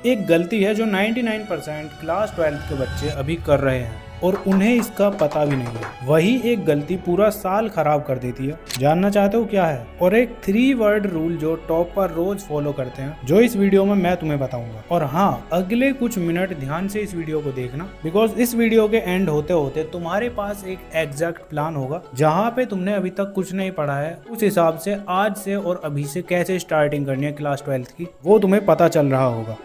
एक गलती है जो 99% क्लास 12th के बच्चे अभी कर रहे हैं और उन्हें इसका पता भी नहीं है। वही एक गलती पूरा साल खराब कर देती है। जानना चाहते हो क्या है? और एक 3 वर्ड रूल जो टॉपर रोज फॉलो करते हैं, जो इस वीडियो में मैं तुम्हें बताऊंगा। और हाँ, अगले कुछ मिनट ध्यान से इस वीडियो को देखना, बिकॉज इस वीडियो के एंड होते होते तुम्हारे पास एक एग्जैक्ट प्लान होगा जहाँ पे तुमने अभी तक कुछ नहीं पढ़ा है। उस हिसाब से आज से और अभी से कैसे स्टार्टिंग करनी है क्लास 12th की, वो तुम्हें पता चल रहा होगा।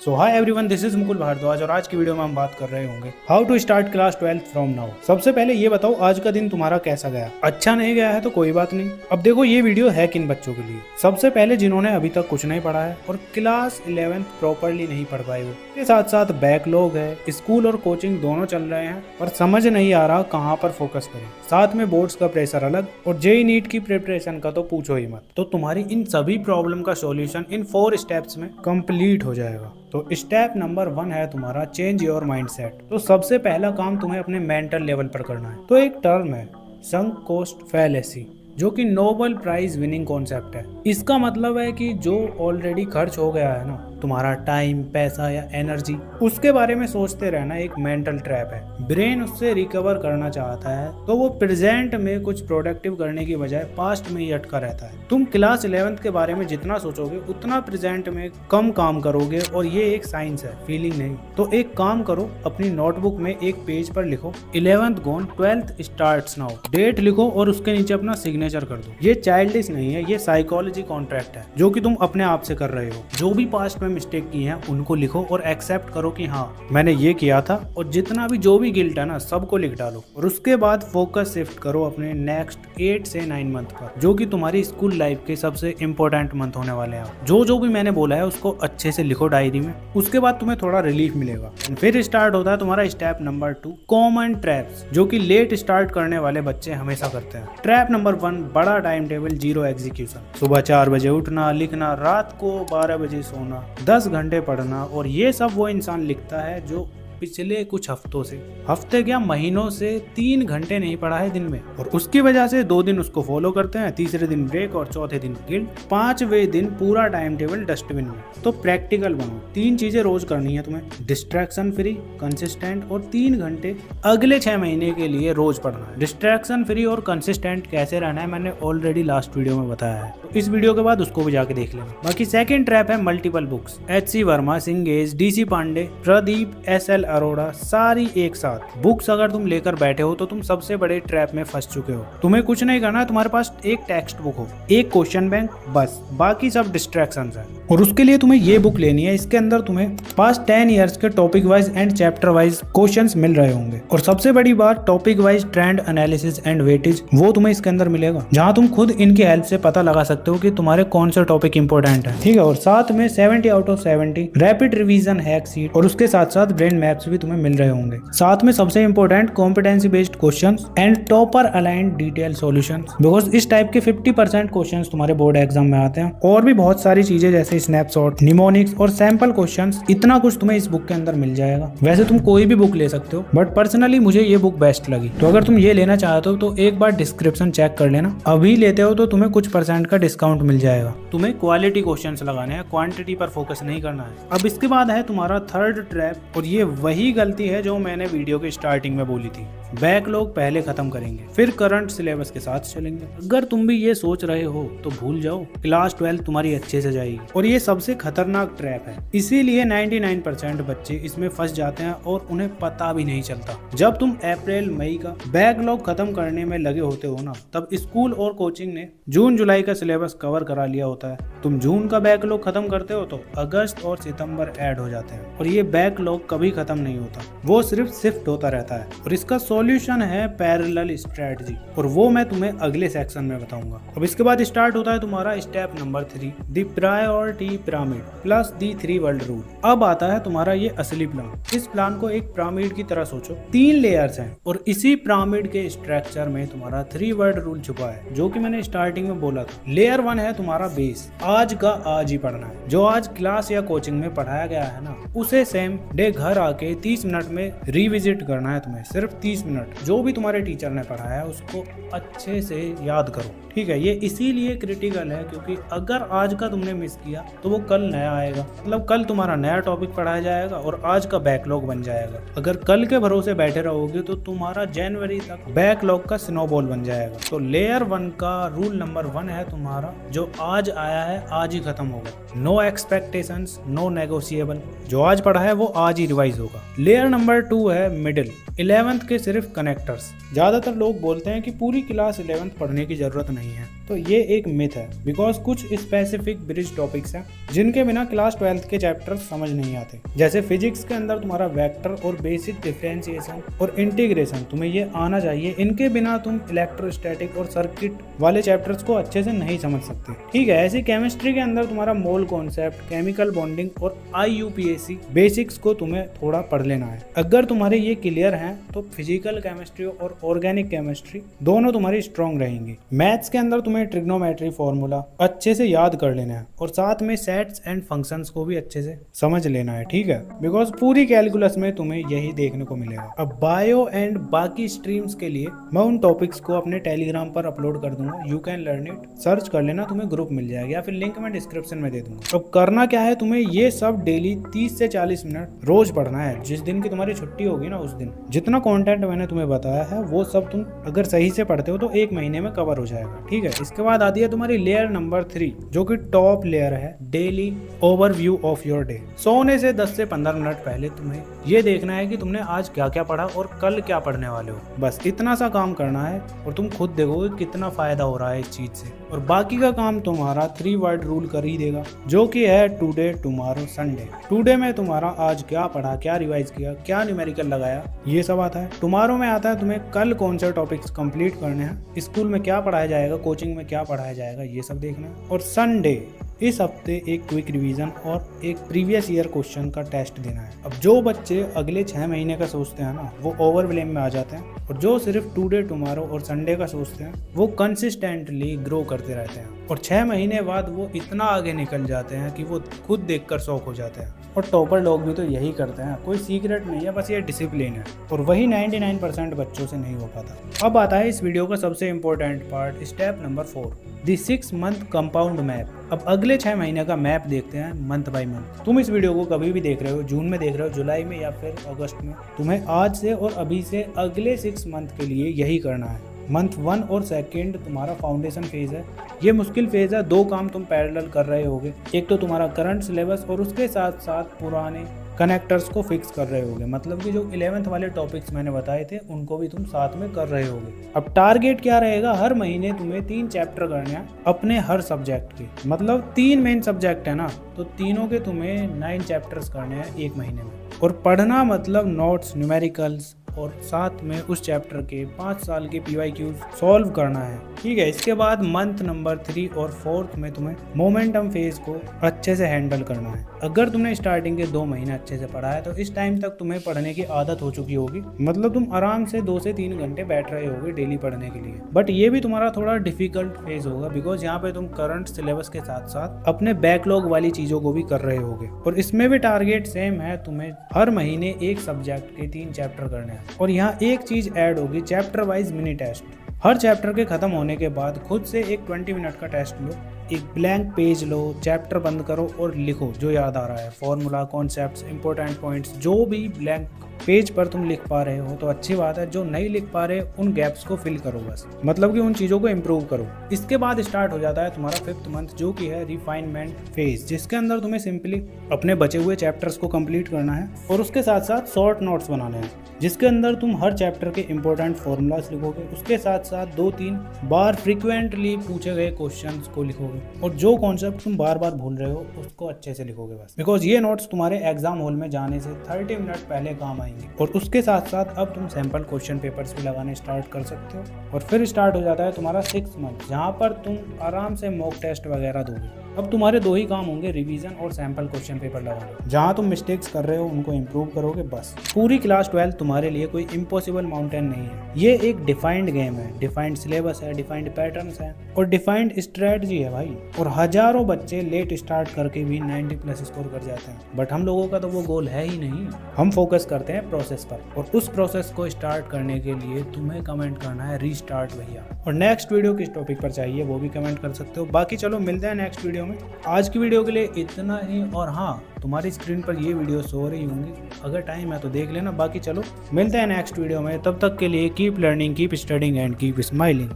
So hi everyone, this is Mukul Bhardwaj और आज की वीडियो में हम बात कर रहे होंगे how to start class 12th from now. सबसे पहले ये बताओ, आज का दिन तुम्हारा कैसा गया? अच्छा नहीं गया है तो कोई बात नहीं। अब देखो, ये वीडियो है किन बच्चों के लिए? सबसे पहले जिन्होंने अभी तक कुछ नहीं पढ़ा है और क्लास 11th प्रॉपरली नहीं पढ़ पाए हो, के साथ साथ बैकलॉग है, स्कूल और कोचिंग दोनों चल रहे हैं पर समझ नहीं आ रहा कहाँ पर फोकस करें, साथ में बोर्ड्स का प्रेशर अलग और जेईई नीट की प्रिपरेशन का तो पूछो ही मत। तो तुम्हारी इन सभी प्रॉब्लम का सॉल्यूशन इन 4 स्टेप्स में कंप्लीट हो जाएगा। तो स्टेप नंबर 1 है तुम्हारा चेंज योर माइंडसेट। तो सबसे पहला काम तुम्हें अपने मेंटल लेवल पर करना है। तो एक टर्म है संक कोस्ट फैलेसी, जो कि नोबेल प्राइज विनिंग कॉन्सेप्ट है। इसका मतलब है कि जो ऑलरेडी खर्च हो गया है ना, तुम्हारा टाइम, पैसा या एनर्जी, उसके बारे में सोचते रहना एक मेंटल ट्रैप है। ब्रेन उससे रिकवर करना चाहता है तो वो प्रेजेंट में कुछ प्रोडक्टिव करने की बजाय पास्ट में ही अटका रहता है। तुम क्लास 11th के बारे में जितना सोचोगे उतना प्रेजेंट में कम काम करोगे और ये एक साइंस है, फीलिंग नहीं। तो एक काम करो, अपनी नोटबुक में एक पेज पर लिखो 11th gone 12th starts now, date लिखो और उसके नीचे अपना सिग्नेचर कर दो। ये चाइल्डिश नहीं है, ये साइकोलॉजी कॉन्ट्रैक्ट है जो कि तुम अपने आप से कर रहे हो। जो भी पास्ट में मिस्टेक की है उनको लिखो और एक्सेप्ट करो कि हाँ मैंने ये किया था, और जितना भी जो भी गिल्ट है ना सबको लिख डालो। और उसके बाद फोकस शिफ्ट करो अपने नेक्स्ट 8 से 9 मंथ पर, जो कि तुम्हारी स्कूल लाइफ के सबसे इंपॉर्टेंट मंथ होने वाले हैं। जो भी मैंने बोला है उसको अच्छे से लिखो डायरी में। उसके बाद तुम्हें थोड़ा रिलीफ मिलेगा। फिर स्टार्ट होता है तुम्हारा स्टेप नंबर 2, कॉमन ट्रैप्स, जो कि लेट स्टार्ट करने वाले बच्चे हमेशा करते हैं। ट्रैप नंबर 1, बड़ा टाइम टेबल, 0 एग्जीक्यूशन। सुबह 4 बजे उठना, लिखना, रात को 12 बजे सोना, 10 घंटे पढ़ना। और ये सब वो इंसान लिखता है जो पिछले कुछ हफ्ते क्या महीनों से 3 घंटे नहीं पढ़ा है दिन में, और उसकी वजह से 2 दिन उसको फॉलो करते हैं, तीसरे दिन ब्रेक और चौथे दिन गिल्ट, 5वें दिन पूरा टाइम टेबल डस्टबिन में। तो प्रैक्टिकल बनो, 3 चीजें रोज करनी है तुम्हें, डिस्ट्रैक्शन फ्री, कंसिस्टेंट और 3 घंटे अगले 6 महीने के लिए रोज पढ़ना है। डिस्ट्रैक्शन फ्री और कंसिस्टेंट कैसे रहना है मैंने ऑलरेडी लास्ट वीडियो में बताया है, तो इस वीडियो के बाद उसको भी जाके देख लेना। बाकी सेकेंड ट्रैप है multiple books, HC Verma, सिंगेज, DC Pandey, Pradeep, SL Arora, सारी एक साथ बुक्स अगर तुम लेकर बैठे हो तो तुम सबसे बड़े ट्रैप में फंस चुके हो। तुम्हें कुछ नहीं करना है, तुम्हारे पास एक टेक्स्ट बुक हो, एक क्वेश्चन बैंक, बस बाकी सब डिस्ट्रैक्शंस है। और उसके लिए तुम्हें ये बुक लेनी है। इसके अंदर तुम्हें पास्ट 10 ईयर्स के topic wise and chapter wise questions मिल रहे होंगे। और सबसे बड़ी बात, topic wise trend analysis and weightage, वो तुम्हें इसके अंदर मिलेगा, जहां तुम खुद इनकी हेल्प से पता लगा सकते हो कि तुम्हारे कौन सा टॉपिक इंपॉर्टेंट है। ठीक है, और साथ में 70 out of 70 rapid revision hack seat, और उसके साथ साथ ब्रेन मैप्स भी तुम्हें मिल रहे होंगे। साथ में सबसे important competency based questions and topper aligned detail solutions, because इस टाइप के 50% क्वेश्चंस तुम्हारे बोर्ड एग्जाम में आते हैं। और भी बहुत सारी चीजें जैसे स्नैपशॉट, निमोनिक्स और सैंपल क्वेश्चंस, इतना कुछ तुम्हें इस बुक के अंदर मिल जाएगा। वैसे तुम कोई भी बुक ले सकते हो, बट पर्सनली मुझे ये बुक बेस्ट लगी। तो अगर तुम ये लेना चाहते हो तो एक बार डिस्क्रिप्शन चेक कर लेना। अभी लेते हो तो तुम्हें कुछ % का डिस्काउंट मिल जाएगा। तुम्हें क्वालिटी क्वेश्चंस लगाने हैं, क्वांटिटी पर फोकस नहीं करना है। अब इसके बाद है तुम्हारा थर्ड ट्रैप, और ये वही गलती है जो मैंने वीडियो के स्टार्टिंग में बोली थी। बैकलॉग पहले खत्म करेंगे, फिर करंट सिलेबस के साथ चलेंगे। अगर तुम भी ये सोच रहे हो तो भूल जाओ, क्लास 12 तुम्हारी अच्छे से जाएगी। और ये सबसे खतरनाक ट्रैप है, इसीलिए 99% बच्चे इसमें फंस जाते हैं और उन्हें पता भी नहीं चलता। जब तुम अप्रैल मई का बैकलॉग खत्म करने में लगे होते हो ना, तब स्कूल और कोचिंग ने जून जुलाई का सिलेबस कवर करा लिया होता है। तुम जून का बैकलॉग खत्म करते हो तो अगस्त और सितंबर ऐड हो जाते हैं, और ये बैकलॉग कभी खत्म नहीं होता, वो सिर्फ शिफ्ट होता रहता है। और इसका सॉल्यूशन है पैरेलल स्ट्रेटजी, और वो मैं तुम्हें अगले सेक्शन में बताऊंगा। अब इसके बाद स्टार्ट होता है तुम्हारा step number 3, the priority pyramid plus the 3 world rule. अब आता है तुम्हारा ये असली प्लान। इस प्लान को एक पिरामिड की तरह सोचो, 3 लेयर्स हैं, और इसी पिरामिड के स्ट्रक्चर में तुम्हारा 3 वर्ल्ड रूल छुपा है, जो कि मैंने स्टार्टिंग में बोला था। लेयर 1 है तुम्हारा बेस। आज का आज ही पढ़ना है। जो आज क्लास या कोचिंग में पढ़ाया गया है ना, उसे सेम डे घर आके 30 मिनट में रिविजिट करना है तुम्हें, सिर्फ 30 मिनट। जो भी तुम्हारे टीचर ने पढ़ाया है उसको अच्छे से याद करो, ठीक है। ये इसीलिए क्रिटिकल है क्योंकि अगर आज का तुमने मिस किया तो वो कल नया आएगा, मतलब कल तुम्हारा नया टॉपिक पढ़ाया जाएगा और आज का बैकलॉग बन जाएगा। अगर कल के भरोसे बैठे रहोगे तो तुम्हारा जनवरी तक बैकलॉग का स्नोबॉल बन जाएगा। तो लेयर 1 का रूल नंबर 1 है तुम्हारा, जो आज आया है आज ही खत्म होगा। No expectations, no negotiable. जो आज पढ़ा है वो आज ही रिवाइज होगा। लेयर नंबर 2 है मिडिल, 11th के सिर्फ कनेक्टर्स। ज्यादातर लोग बोलते हैं कि पूरी क्लास 11th पढ़ने की जरूरत नहीं है, तो ये एक मिथ है। बिकॉज कुछ स्पेसिफिक ब्रिज टॉपिक्स हैं जिनके बिना क्लास 12th के चैप्टर्स समझ नहीं आते। जैसे फिजिक्स के अंदर तुम्हारा वेक्टर और बेसिक डिफरेंशिएशन और इंटीग्रेशन तुम्हें ये आना चाहिए। इनके बिना तुम इलेक्ट्रोस्टैटिक और सर्किट वाले चैप्टर्स को अच्छे से नहीं समझ सकते, ठीक है। ऐसे केमिस्ट्री के अंदर तुम्हारा मोल कॉन्सेप्ट, केमिकल बॉन्डिंग और IUPAC बेसिक्स को तुम्हें थोड़ा पढ़ लेना है। अगर तुम्हारे ये क्लियर हैं तो फिजिकल केमिस्ट्री और ऑर्गेनिक केमिस्ट्री दोनों तुम्हारी स्ट्रॉन्ग रहेंगी। मैथ्स के अंदर तुम्हें ट्रिग्नोमेट्री फॉर्मूला अच्छे से याद कर लेना है और साथ में सेट्स एंड फंक्शंस को भी अच्छे से समझ लेना है, ठीक है। बिकॉज पूरी कैलकुलस में तुम्हें यही देखने को मिलेगा। अब बायो एंड बाकी स्ट्रीम्स के लिए मैं उन टॉपिक्स को अपने टेलीग्राम पर अपलोड कर दूंगा, you can learn it. Search कर लेना, तुम्हें ग्रुप मिल जाएगा या फिर लिंक मैं डिस्क्रिप्शन में दे दूंगा। अब करना क्या है, तुम्हें ये सब डेली 30 से 40 मिनट रोज पढ़ना है। जिस दिन की तुम्हारी छुट्टी होगी ना, उस दिन जितना कंटेंट मैंने तुम्हें बताया है वो सब तुम अगर सही से पढ़ते हो तो 1 महीने में कवर हो जाएगा, ठीक है। इसके बाद आती है तुम्हारी लेयर नंबर 3, जो कि टॉप लेयर है, daily overview of your day. सोने से 10 से 15 मिनट पहले तुम्हें ये देखना है कि तुमने आज क्या क्या पढ़ा और कल क्या पढ़ने वाले हो। बस इतना सा काम करना है और तुम खुद देखोगे कितना फायदा हो रहा है इस चीज से। और बाकी का काम तुम्हारा 3 वर्ड रूल कर ही देगा, जो कि है टुडे, टुमारो, संडे। टुडे में तुम्हारा आज क्या पढ़ा, क्या रिवाइज किया, क्या न्यूमेरिकल लगाया, ये सब आता है। टुमारो में आता है तुम्हें कल कौन से टॉपिक्स कंप्लीट करने हैं, स्कूल में क्या पढ़ाया जाएगा, कोचिंग में क्या पढ़ाया जाएगा, ये सब देखना है। और संडे इस हफ्ते एक क्विक रिवीजन और एक प्रीवियस ईयर क्वेश्चन का टेस्ट देना है। अब जो बच्चे अगले 6 महीने का सोचते हैं ना, वो ओवरव्हेम में आ जाते हैं, और जो सिर्फ टुडे, टुमारो और संडे का सोचते हैं वो कंसिस्टेंटली ग्रो करते रहते हैं। और 6 महीने बाद वो इतना आगे निकल जाते हैं कि वो खुद देखकर शौक हो जाते हैं। और टॉपर लोग भी तो यही करते हैं, कोई सीक्रेट नहीं है, बस ये डिसिप्लिन है। और वही 99% बच्चों से नहीं हो पाता। अब आता है इस वीडियो का सबसे important part, step number 4, the 6 month compound map. अब अगले 6 महीने का मैप देखते हैं मंथ बाय मंथ। तुम इस वीडियो को कभी भी देख रहे हो, जून में देख रहे हो, जुलाई में या फिर अगस्त में, तुम्हें आज से और अभी से अगले 6 मंथ के लिए यही करना है। मंथ 1 और 2 तुम्हारा फाउंडेशन फेज है। ये मुश्किल फेज है, 2 काम तुम पैरेलल कर रहे होगे। एक तो तुम्हारा करंट सिलेबस और उसके साथ साथ पुराने कनेक्टर्स को फिक्स कर रहे होगे, मतलब कि जो 11th वाले टॉपिक्स मैंने बताए थे उनको भी तुम साथ में कर रहे होगे। अब टारगेट क्या रहेगा, हर महीने तुम्हें 3 चैप्टर करने हैं अपने हर सब्जेक्ट के, मतलब 3 मेन सब्जेक्ट है ना, तो तीनों के तुम्हें 9 चैप्टर्स करने हैं 1 महीने में। और पढ़ना मतलब नोट्स, न्यूमेरिकल्स और साथ में उस चैप्टर के 5 साल के PYQs सॉल्व करना है, ठीक है। इसके बाद मंथ नंबर 3 और 4 में तुम्हें मोमेंटम फेज को अच्छे से हैंडल करना है। अगर तुमने स्टार्टिंग के 2 महीने अच्छे से पढ़ा है तो इस टाइम तक तुम्हें पढ़ने की आदत हो चुकी होगी, मतलब तुम आराम से 2 से 3 घंटे बैठ रहे होगे डेली पढ़ने के लिए। बट ये भी तुम्हारा थोड़ा डिफिकल्ट फेज होगा, बिकॉज यहाँ पे तुम करंट सिलेबस के साथ साथ अपने बैकलॉग वाली चीजों को भी कर रहे होगे। और इसमें भी टारगेट सेम है, तुम्हें हर महीने एक सब्जेक्ट के 3 चैप्टर करने हैं। और यहाँ एक चीज ऐड होगी, चैप्टर वाइज मिनी टेस्ट। हर चैप्टर के खत्म होने के बाद खुद से एक 20 मिनट का टेस्ट लो, एक ब्लैंक पेज लो, चैप्टर बंद करो और लिखो जो याद आ रहा है, फॉर्मूला, कॉन्सेप्ट्स, इंपॉर्टेंट पॉइंट्स, जो भी ब्लैंक पेज पर तुम लिख पा रहे हो तो अच्छी बात है। जो नहीं लिख पा रहे उन गैप्स को फिल करो, बस मतलब कि उन चीज़ों को इम्प्रूव करो। इसके बाद स्टार्ट हो जाता है तुम्हारा 5th मंथ, जो कि है रिफाइनमेंट फेज, जिसके अंदर तुम्हें सिंपली अपने बचे हुए चैप्टर्स को कंप्लीट करना है और उसके साथ साथ शॉर्ट नोट्स बनाने हैं, जिसके अंदर तुम हर चैप्टर के इंपॉर्टेंट फॉर्मूलाज लिखोगे। उसके साथ साथ 2-3 बार फ्रीक्वेंटली पूछे गए क्वेश्चंस को लिखोगे और जो कॉन्सेप्ट तुम बार बार भूल रहे हो उसको अच्छे से लिखोगे बस, बिकॉज ये नोट्स तुम्हारे एग्जाम हॉल में जाने से 30 मिनट पहले काम आएंगे। और उसके साथ साथ अब तुम सैंपल क्वेश्चन पेपर्स भी लगाने स्टार्ट कर सकते हो। और फिर स्टार्ट हो जाता है तुम्हारा 6 मंथ, जहाँ पर तुम आराम से मॉक टेस्ट वगैरह दोगे। अब तुम्हारे दो ही काम होंगे, रिवीजन और सैंपल क्वेश्चन पेपर लगाना। जहाँ तुम मिस्टेक्स कर रहे हो उनको इम्प्रूव करोगे बस। पूरी क्लास 12 तुम्हारे लिए कोई इम्पॉसिबल माउंटेन नहीं है। ये एक डिफाइंड गेम है, डिफाइंड सिलेबस है, डिफाइंड पैटर्न्स है और डिफाइंड स्ट्रेटजी है भाई। और हजारों बच्चे लेट स्टार्ट करके भी 90+ स्कोर कर जाते हैं, बट हम लोगों का तो वो गोल है ही नहीं। हम फोकस करते हैं प्रोसेस पर, और उस प्रोसेस को स्टार्ट करने के लिए तुम्हें कमेंट करना है रीस्टार्ट भैया। और नेक्स्ट वीडियो किस टॉपिक पर चाहिए वो भी कमेंट कर सकते हो। बाकी चलो मिलते हैं नेक्स्ट वीडियो में। आज की वीडियो के लिए इतना ही। और हाँ, तुम्हारी स्क्रीन पर ये वीडियो शो हो रही होंगी, अगर टाइम है तो देख लेना। बाकी चलो मिलते हैं नेक्स्ट वीडियो में, तब तक के लिए keep learning, keep studying and keep smiling.